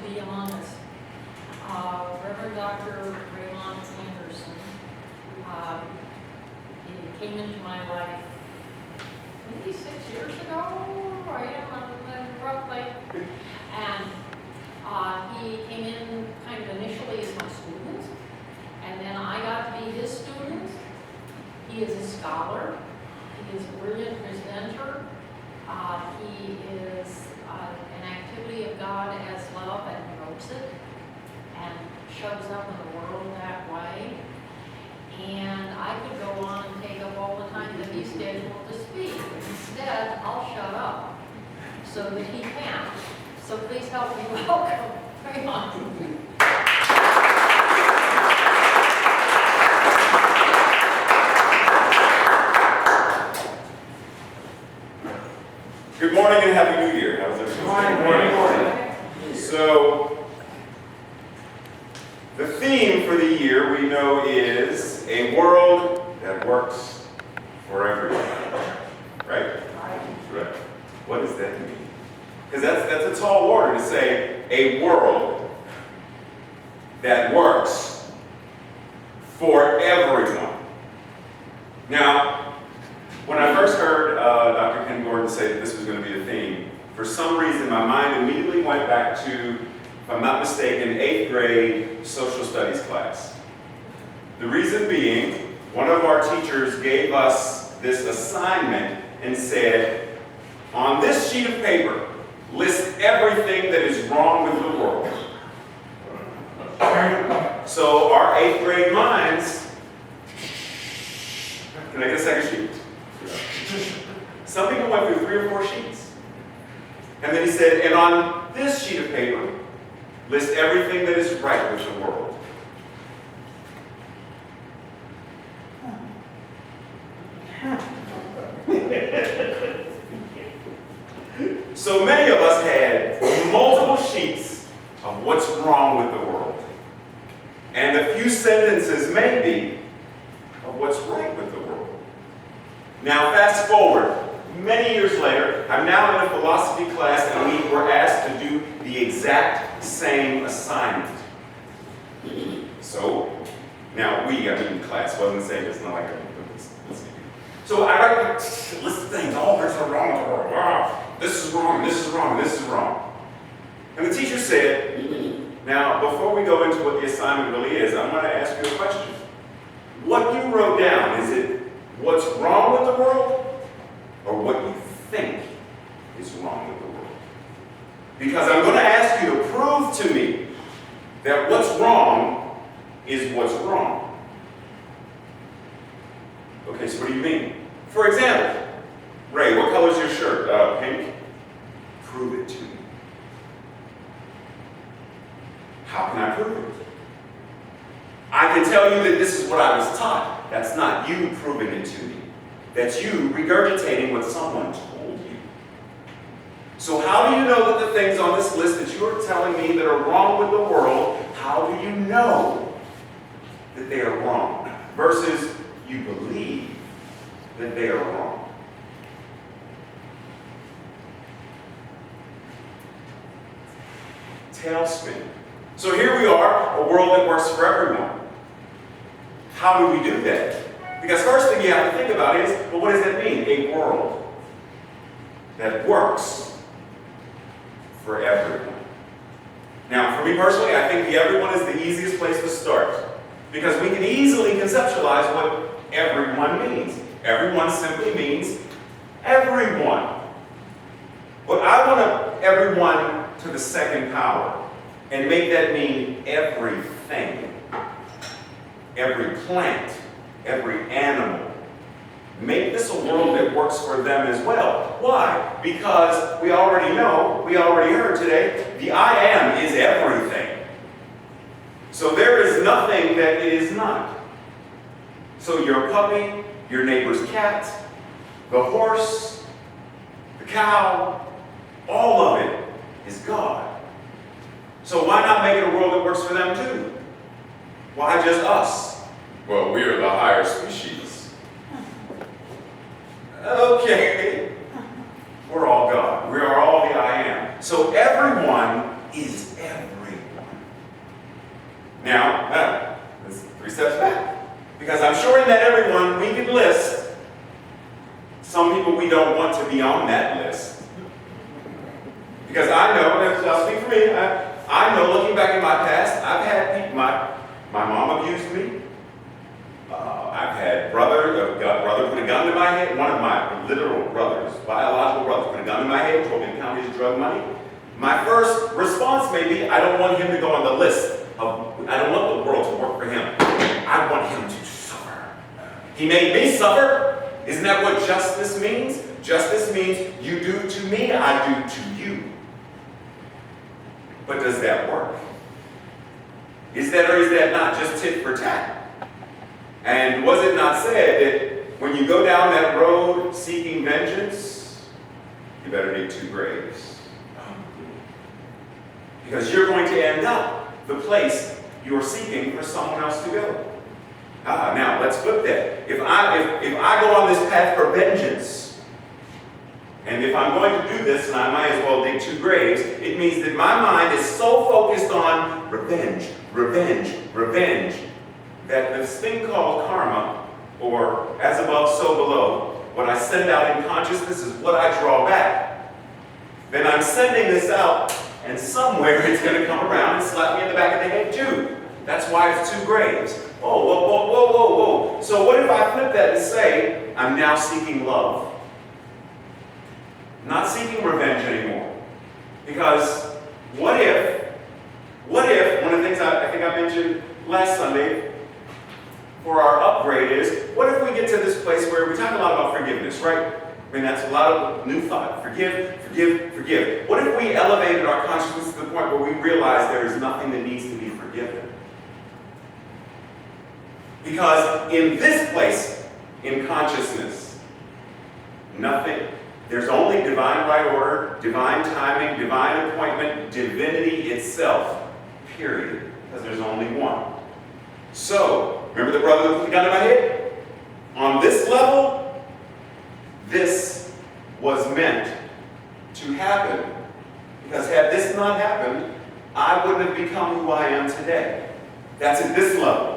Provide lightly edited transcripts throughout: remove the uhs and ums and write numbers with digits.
be among us. Reverend Dr. Raymond Anderson, he came into my life maybe 6 years ago, roughly, and he came in kind of initially as my student, and then I got to be his student. He is a scholar. He is a brilliant presenter. He is an activity of God as love and knows it and shows up in the world that way. And I could go on and take up all the time that he's scheduled to speak. Instead, I'll shut up so that he can. So please help me welcome Raymond. Good morning and Happy New Year. How's everyone? Good morning. So, the theme for the year we know is a world that works for everyone. Right? Right. What does that mean? Because that's a tall order to say a world that works for everyone. Now, when I first heard Dr. Ken Gordon say that this was going to be the theme, for some reason my mind immediately went back to, if I'm not mistaken, 8th grade social studies class. The reason being, one of our teachers gave us this assignment and said, on this sheet of paper, list everything that is wrong with the world. So our 8th grade minds, can I get a second sheet? Some people went through 3 or 4 sheets. And then he said, and on this sheet of paper, list everything that is right with the world. So many of us had multiple sheets of what's wrong with the world. And a few sentences maybe of what's right with the world. Now fast forward, many years later, I'm now in a philosophy class and we were asked to do the exact same assignment. So, now I mean class, wasn't saying it's not like so I write a list of things, all this is wrong with the world. Wow, this is wrong, this is wrong, this is wrong. And the teacher said, now before we go into what the assignment really is, I'm going to ask you a question. What you wrote down, is it what's wrong with the world, or what you think is wrong with the world? Because I'm going to ask you to prove to me that what's wrong is what's wrong. Okay, so what do you mean? For example, Ray, what color is your shirt? Pink? Prove it to me. How can I prove it? I can tell you that this is what I was taught. That's not you proving it to me. That's you regurgitating what someone told you. So how do you know that the things on this list that you are telling me that are wrong with the world, how do you know that they are wrong? Versus you believe that they are wrong. Tailspin. So here we are, a world that works for everyone. How do we do that? Because first thing you have to think about is, well, what does that mean? A world that works for everyone. Now, for me personally, I think the everyone is the easiest place to start. Because we can easily conceptualize what everyone means. Everyone simply means everyone. But I want everyone to the second power and make that mean everything. Every plant, every animal. Make this a world that works for them as well. Why? Because we already know, we already heard today, the I am is everything. So there is nothing that it is not. So your puppy, your neighbor's cat, the horse, the cow, all of it is God. So why not make it a world that works for them too? Why just us? Well, we are the higher species. Okay. We're all God. We are all the I am. So everyone is everyone. Now, let's 3 steps back. Because I'm sure in that everyone we could list some people we don't want to be on that list. Because I know, and I'll speak for me, I know looking back in my past, I've had people, my mom abused me. I've had brother put a gun to my head, one of my literal brothers, biological brothers, put a gun to my head, told me to count his drug money. My first response may be, I don't want him to go on the list. I don't want the world to work for him. I want him to suffer. He made me suffer. Isn't that what justice means? Justice means you do to me, I do to you. But does that work? Is that or is that not just tit for tat? And was it not said that when you go down that road seeking vengeance, you better dig 2 graves? Because you're going to end up the place you're seeking for someone else to go. Now, let's flip that. If I go on this path for vengeance, and if I'm going to do this, and I might as well dig 2 graves, it means that my mind is so focused on revenge, revenge, revenge, that this thing called karma, or as above, so below, what I send out in consciousness is what I draw back. Then I'm sending this out, and somewhere it's going to come around and slap me in the back of the head too. That's why it's 2 graves. Oh, whoa, whoa, whoa, whoa, whoa. So what if I flip that and say, I'm now seeking love? Not seeking revenge anymore. Because what if, one of the things I think I mentioned last Sunday for our upgrade is, what if we get to this place where we talk a lot about forgiveness, right? I mean, that's a lot of new thought. Forgive, forgive, forgive. What if we elevated our consciousness to the point where we realize there is nothing that needs to be forgiven? Because in this place, in consciousness, nothing, there's only divine right order, divine timing, divine appointment, divinity itself, period. Because there's only one. So, remember the brother that put the gun to my head? On this level, this was meant to happen. Because had this not happened, I wouldn't have become who I am today. That's at this level.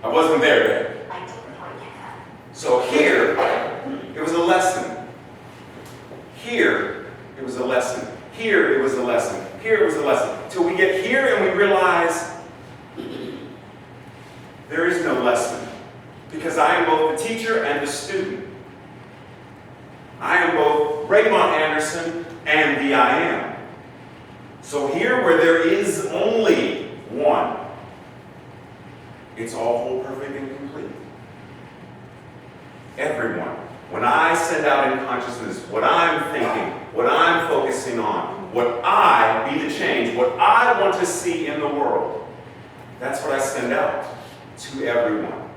I wasn't there yet. So here, it was a lesson. Here, it was a lesson. Here, it was a lesson. Here, it was a lesson. Till we get here and we realize there is no lesson. Because I am both the teacher and the student. I am both Raymond Anderson and the I am. So here where there is only one, it's all whole, perfect, and complete. Everyone. When I send out in consciousness what I'm thinking, what I'm focusing on, what I be the change, what I want to see in the world, that's what I send out to everyone.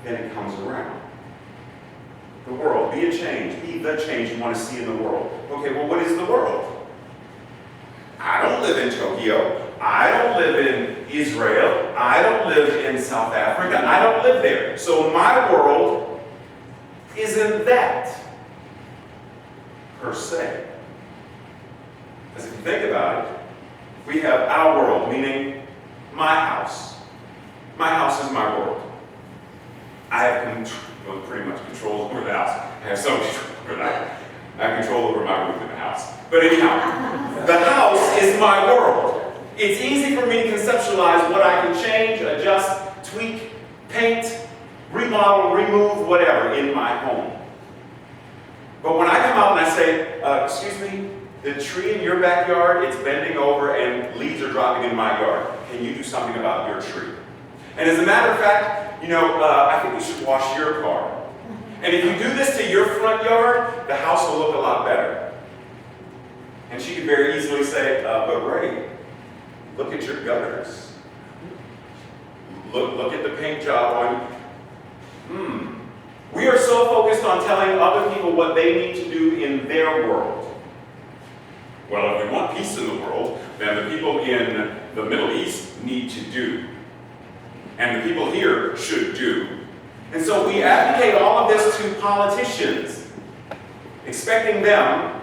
Then it comes around. The world, be a change, be the change you want to see in the world. Okay, well, what is the world? I don't live in Tokyo. I don't live in Israel. I don't live in South Africa. I don't live there. So my world isn't that, per se. Because if you think about it, we have our world, meaning my house. My house is my world. I have pretty much control over the house. I have some control over that. I have control over my room in the house. But anyhow, the house is my world. It's easy for me to conceptualize what I can change, adjust, tweak, paint, remodel, remove, whatever in my home. But when I come out and I say, excuse me, the tree in your backyard, it's bending over and leaves are dropping in my yard. Can you do something about your tree? And as a matter of fact, I think we should wash your car. And if you do this to your front yard, the house will look a lot better. And she could very easily say, but Ray, look at your gutters. Look at the paint job on. We are so focused on telling other people what they need to do in their world. Well, if we want peace in the world, then the people in the Middle East need to do. And the people here should do. And so we advocate all of this to politicians, expecting them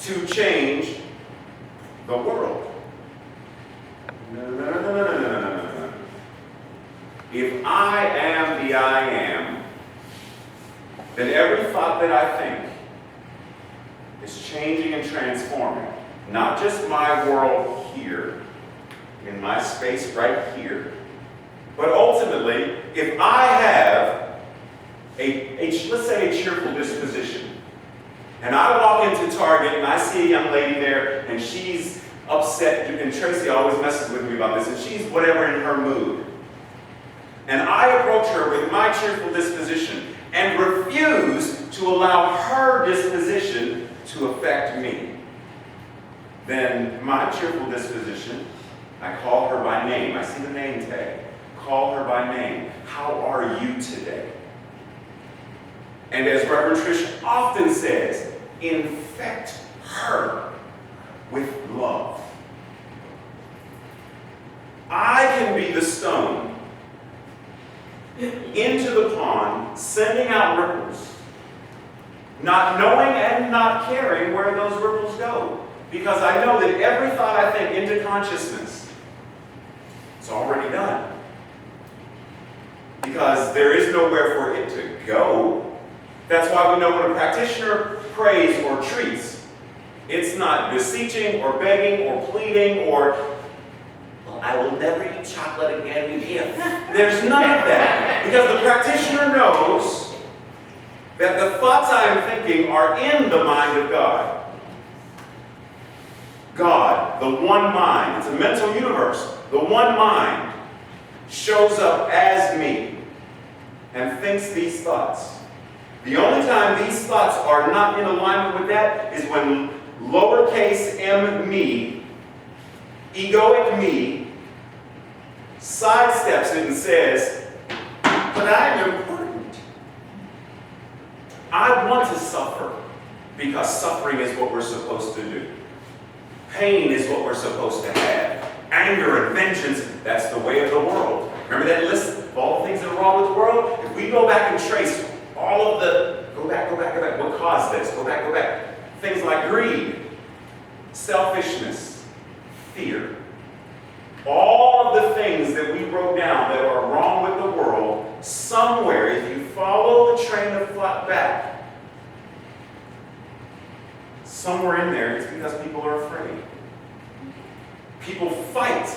to change the world. No, no, no, no, no, no, no, no, no, no. If I am the I am, then every thought that I think is changing and transforming. Not just my world here, in my space right here, but ultimately, if I have let's say a cheerful disposition, and I walk into Target and I see a young lady there and she's upset, and Tracy always messes with me about this, and she's whatever in her mood. And I approach her with my cheerful disposition and refuse to allow her disposition to affect me. Then my cheerful disposition, I call her by name. I see the name tag. Call her by name. How are you today? And as Reverend Trish often says, infect her with love. I can be the stone into the pond, sending out ripples, not knowing and not caring where those ripples go. Because I know that every thought I think into consciousness, it's already done. Because there is nowhere for it to go. That's why we know when a practitioner prays or treats, it's not beseeching or begging or pleading or, well, I will never eat chocolate again. There's none of that. Because the practitioner knows that the thoughts I am thinking are in the mind of God. God, the one mind, it's a mental universe. The one mind shows up as me and thinks these thoughts. The only time these thoughts are not in alignment with that is when lowercase m me, egoic me, sidesteps it and says, but I am important. I want to suffer because suffering is what we're supposed to do. Pain is what we're supposed to have. Anger and vengeance, that's the way of the world. Remember that list of all the things that are wrong with the world? If we go back and trace all of the, go back, what caused this? Go back. Things like greed, selfishness, fear. All of the things that we wrote down that are wrong with the world, somewhere, if you follow the train of thought back, somewhere in there, it's because people are afraid. People fight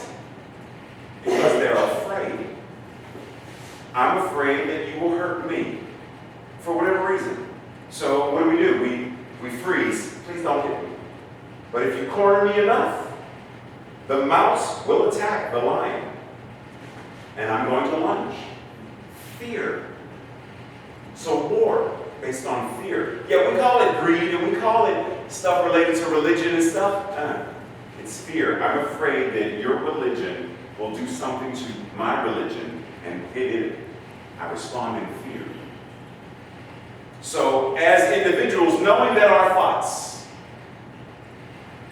because they're afraid. I'm afraid that you will hurt me for whatever reason. So what do? We freeze. Please don't hit me. But if you corner me enough, the mouse will attack the lion. And I'm going to lunge. Fear. So war based on fear. Yeah, we call it greed and we call it stuff related to religion and stuff. It's fear. I'm afraid that your religion will do something to my religion and hit it. I respond in fear. So as individuals, knowing that our thoughts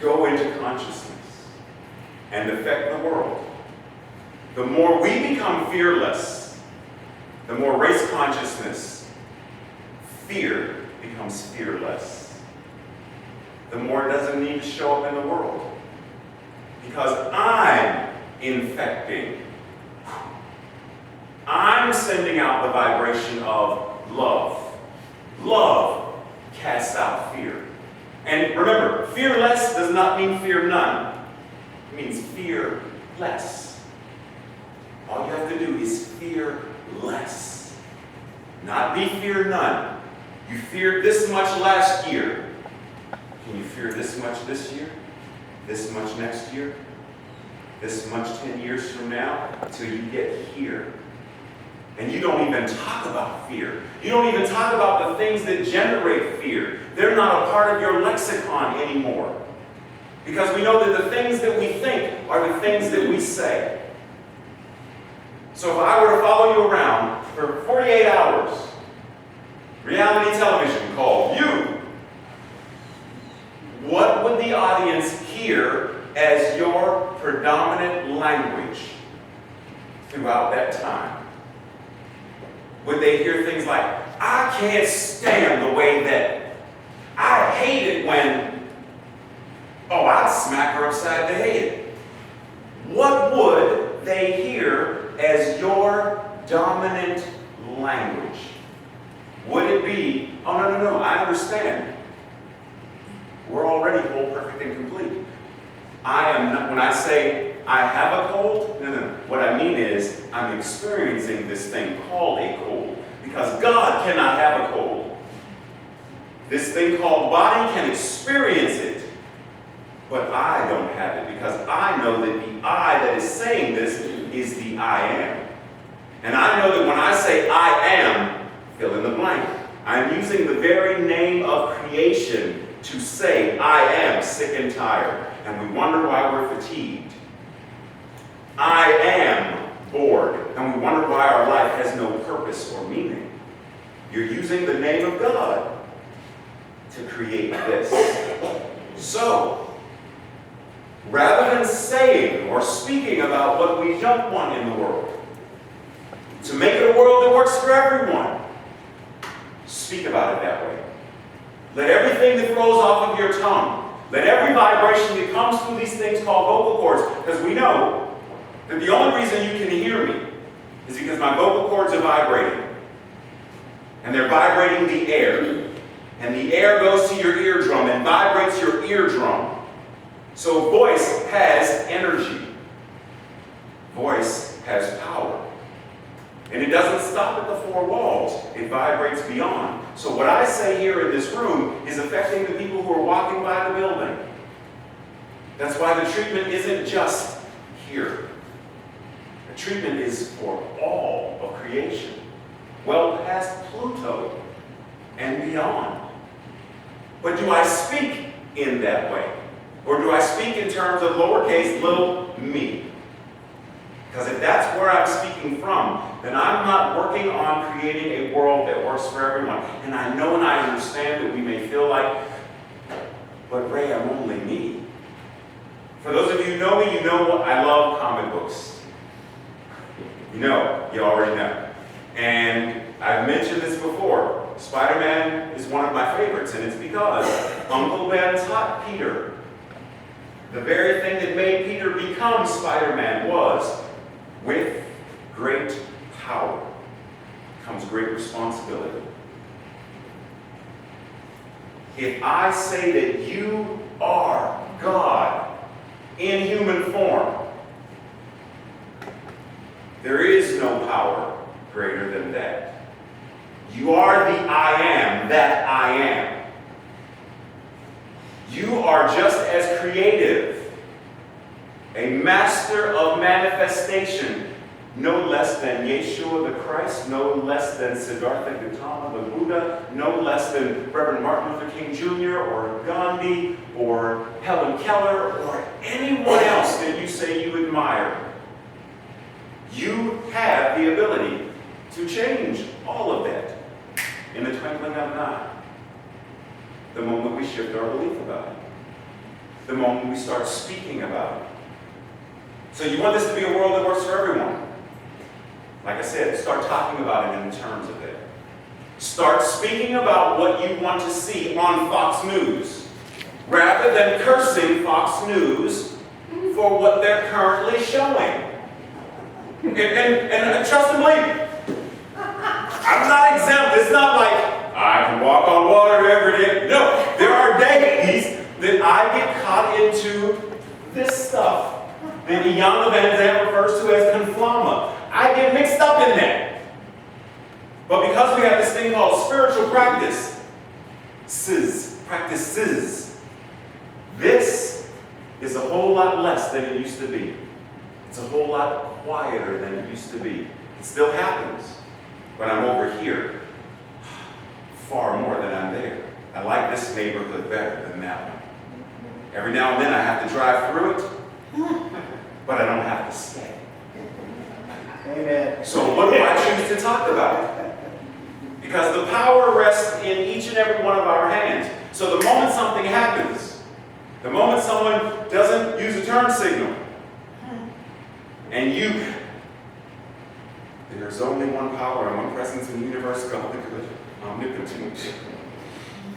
go into consciousness and affect the world, the more we become fearless, the more race consciousness, fear becomes fearless. The more it doesn't need to show up in the world. Because I'm infecting. I'm sending out the vibration of love. Love casts out fear. And remember, fearless does not mean fear none. It means fear less. All you have to do is fear less. Not be fear none. You feared this much last year. Can you fear this much this year? This much next year? This much 10 years from now? Until you get here. And you don't even talk about fear. You don't even talk about the things that generate fear. They're not a part of your lexicon anymore. Because we know that the things that we think are the things that we say. So if I were to follow you around for 48 hours, reality television called you, what would the audience hear as your predominant language throughout that time? Would they hear things like, I can't stand the way that, I hate it when, Oh, I'd smack her upside the head. What would they hear as your dominant language? Would it be, oh, no, I understand. We're already whole, perfect, and complete. I am not, when I say I have a cold, no. What I mean is I'm experiencing this thing called a cold because God cannot have a cold. This thing called body can experience it, but I don't have it because I know that the I that is saying this is the I am. And I know that when I say I am, fill in the blank, I'm using the very name of creation to say I am sick and tired, and we wonder why we're fatigued. I am bored, and we wonder why our life has no purpose or meaning. You're using the name of God to create this. So, rather than saying or speaking about what we don't want in the world, to make it a world that works for everyone, speak about it that way. Let everything that flows off of your tongue, let every vibration that comes through these things called vocal cords, because we know that the only reason you can hear me is because my vocal cords are vibrating. And they're vibrating the air. And the air goes to your eardrum and vibrates your eardrum. So voice has energy. Voice has power. And it doesn't stop at the four walls. It vibrates beyond. So what I say here in this room is affecting the people who are walking by the building. That's why the treatment isn't just here. The treatment is for all of creation. Well past Pluto and beyond. But do I speak in that way? Or do I speak in terms of lowercase little me? Because if that's where I'm speaking from, then I'm not working on creating a world that works for everyone. And I know and I understand that we may feel like, but Ray, I'm only me. For those of you who know me, you know I love comic books. You already know. And I've mentioned this before. Spider-Man is one of my favorites, and it's because Uncle Ben taught Peter. The very thing that made Peter become Spider-Man was, with great power comes great responsibility. If I say that you are God in human form, there is no power greater than that. You are the I am that I am. You are just as creative, a master of manifestation, no less than Yeshua the Christ, no less than Siddhartha Gautama the Buddha, no less than Reverend Martin Luther King Jr. or Gandhi or Helen Keller or anyone else that you say you admire. You have the ability to change all of that in the twinkling of an eye. The moment we shift our belief about it. The moment we start speaking about it. So you want this to be a world that works for everyone. Like I said, start talking about it in terms of it. Start speaking about what you want to see on Fox News, rather than cursing Fox News for what they're currently showing. And trust and believe, I'm not exempt. It's not like I can walk on water every day. No, there are days that I get caught into this stuff that Ian Van Zandt refers to as conflama. I get mixed up in that. But because we have this thing called spiritual practices, this is a whole lot less than it used to be. It's a whole lot quieter than it used to be. It still happens, but I'm over here far more than I'm there. I like this neighborhood better than that one. Every now and then I have to drive through it, but I don't have to stay. Amen. So what do I choose to talk about? Because the power rests in each and every one of our hands. So the moment something happens, the moment someone doesn't use a turn signal, and there's only one power and one presence in the universe, God the good, omnipotent.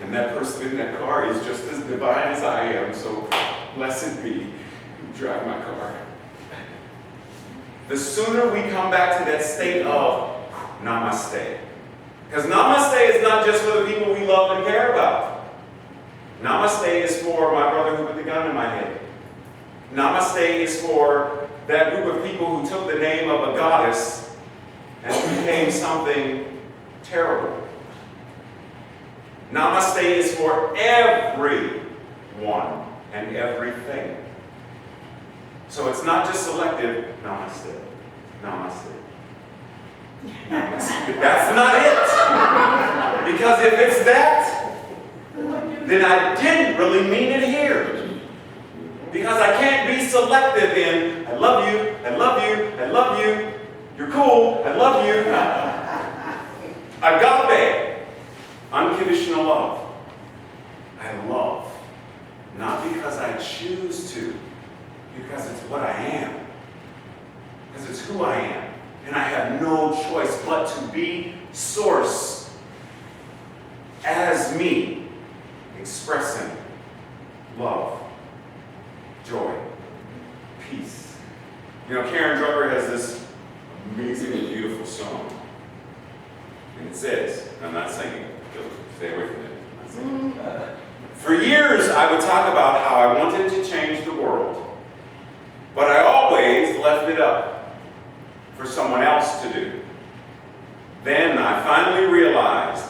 And that person in that car is just as divine as I am, so blessed be who drive my car. The sooner we come back to that state of namaste. Because namaste is not just for the people we love and care about. Namaste is for my brother who put the gun in my head. Namaste is for that group of people who took the name of a goddess and became something terrible. Namaste is for everyone and everything. So it's not just selective. Namaste. Namaste. Namaste. That's not it. Because if it's that, then I didn't really mean it here. Because I can't be selective in, I love you, I love you, I love you, you're cool, I love you. Agape, unconditional love. I love, not because I choose to, because it's what I am. Because it's who I am. And I have no choice but to be source as me, expressing love, joy, peace. You know, Karen Drucker has this amazingly beautiful song. And it says, I'm not singing it, stay away from it. I'm not singing it. For years, I would talk about how I wanted to change the world, but I always left it up for someone else to do. Then I finally realized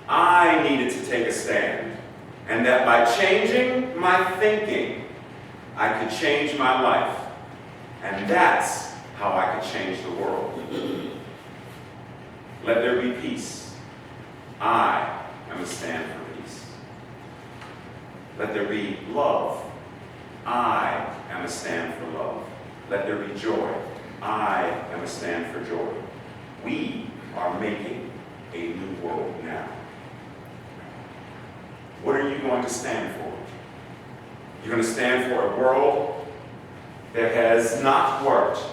I needed to take a stand, and that by changing my thinking, I could change my life. And that's how I could change the world. Let there be peace. I am a stand for peace. Let there be love. I am a stand for love. Let there be joy. I am a stand for joy. We are making a new world now. What are you going to stand for? You're going to stand for a world that has not worked,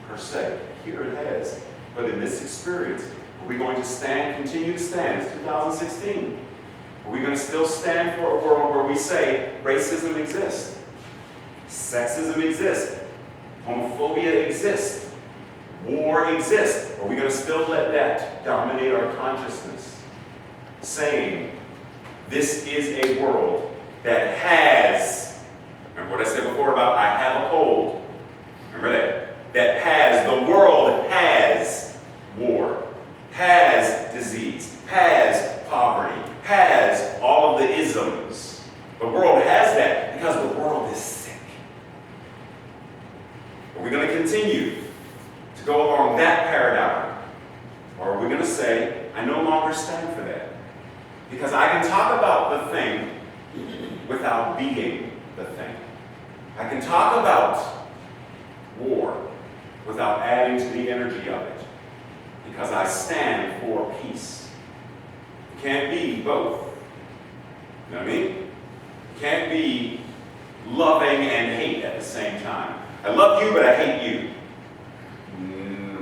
per se. Here it has. But in this experience, are we going to stand, continue to stand? It's 2016. Are we going to still stand for a world where we say racism exists, sexism exists, homophobia exists, war exists? Are we going to still let that dominate our consciousness? Saying, this is a world that has, remember what I said before about I have a cold? Remember that? That has, the world has war, has disease, has poverty, has all of the isms. The world has that because the world is sick. Are we going to continue to go along that paradigm? Or are we going to say, I no longer stand for that? Because I can talk about the thing without being the thing. I can talk about war without adding to the energy of it. Because I stand for peace. It can't be both. You know what I mean? It can't be loving and hate at the same time. I love you, but I hate you.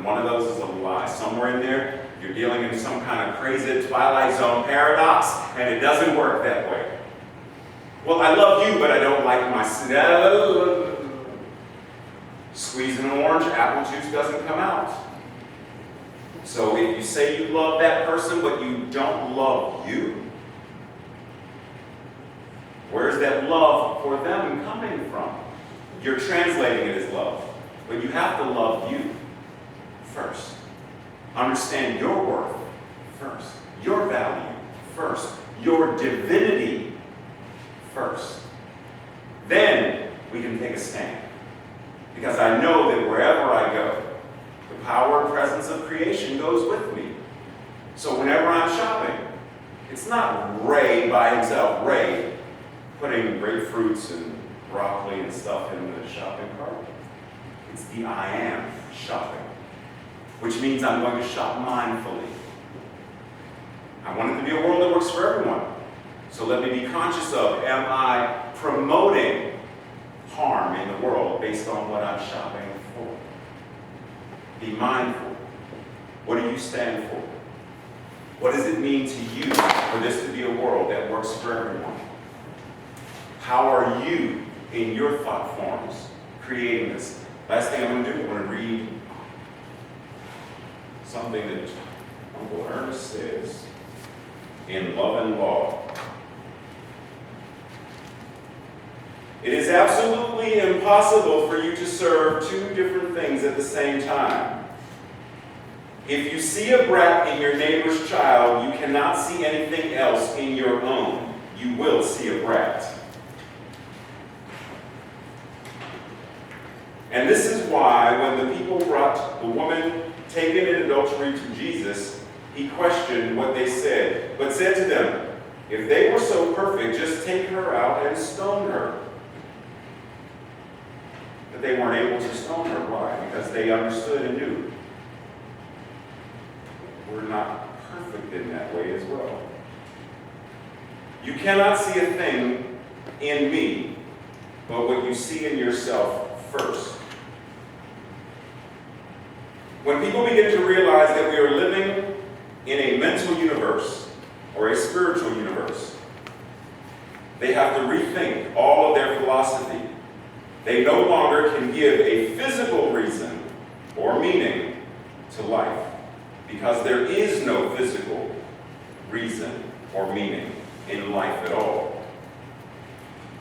One of those is a lie. Somewhere in there, you're dealing in some kind of crazy Twilight Zone paradox, and it doesn't work that way. Well, I love you, but I don't like myself. Squeezing an orange, apple juice doesn't come out. So if you say you love that person, but you don't love you, where's that love for them coming from? You're translating it as love, but you have to love you first. Understand your worth first, your value first, your divinity first. Then we can take a stand. Because I know that wherever I go, the power and presence of creation goes with me. So whenever I'm shopping, it's not Ray by himself, Ray, putting grapefruits and broccoli and stuff in the shopping cart. It's the I am shopping, which means I'm going to shop mindfully. I want it to be a world that works for everyone. So let me be conscious of, am I promoting harm in the world based on what I'm shopping for? Be mindful. What do you stand for? What does it mean to you for this to be a world that works for everyone? How are you in your thought forms, creating this. Last thing I'm going to do, I'm going to read something that Uncle Ernest says in Love and Law. It is absolutely impossible for you to serve two different things at the same time. If you see a brat in your neighbor's child, you cannot see anything else in your own. You will see a brat. And this is why when the people brought the woman taken in adultery to Jesus, he questioned what they said, but said to them, if they were so perfect, just take her out and stone her. But they weren't able to stone her. Why? Because they understood and knew we're not perfect in that way as well. You cannot see a thing in me, but what you see in yourself first. When people begin to realize that we are living in a mental universe or a spiritual universe, they have to rethink all of their philosophy. They no longer can give a physical reason or meaning to life, because there is no physical reason or meaning in life at all.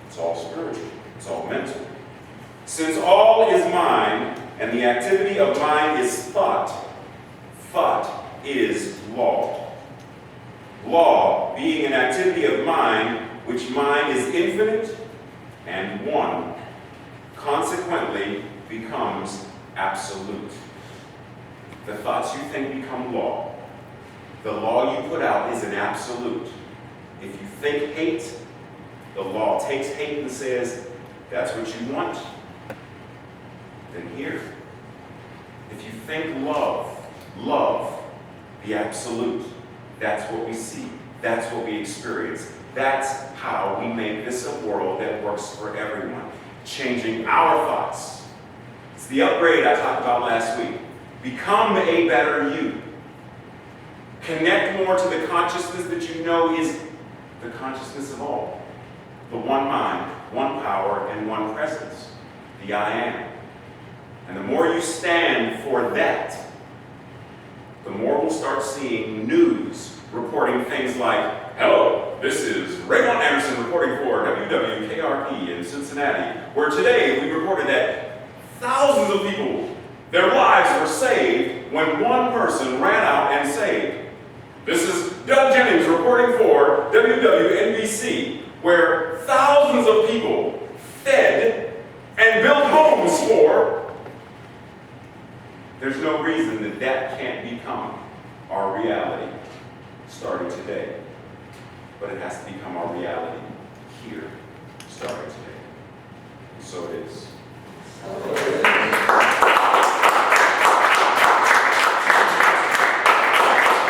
It's all spiritual. It's all mental. Since all is mind, and the activity of mind is thought, thought is law. Law being an activity of mind, which mind is infinite and one, consequently becomes absolute. The thoughts you think become law. The law you put out is an absolute. If you think hate, the law takes hate and says, that's what you want, then here. If you think love, love, the absolute, that's what we see. That's what we experience. That's how we make this a world that works for everyone. Changing our thoughts. It's the upgrade I talked about last week. Become a better you. Connect more to the consciousness that you know is the consciousness of all. The one mind, one power, and one presence. The I am. And the more you stand for that, the more we'll start seeing news reporting things like, hello, this is Raymond Anderson reporting for WWKRP in Cincinnati, where today we reported that thousands of people, their lives were saved when one person ran out and saved. This is Doug Jennings reporting for WWNBC, where thousands of people fed and built homes for. There's no reason that that can't become our reality starting today. But it has to become our reality here starting today. So it is.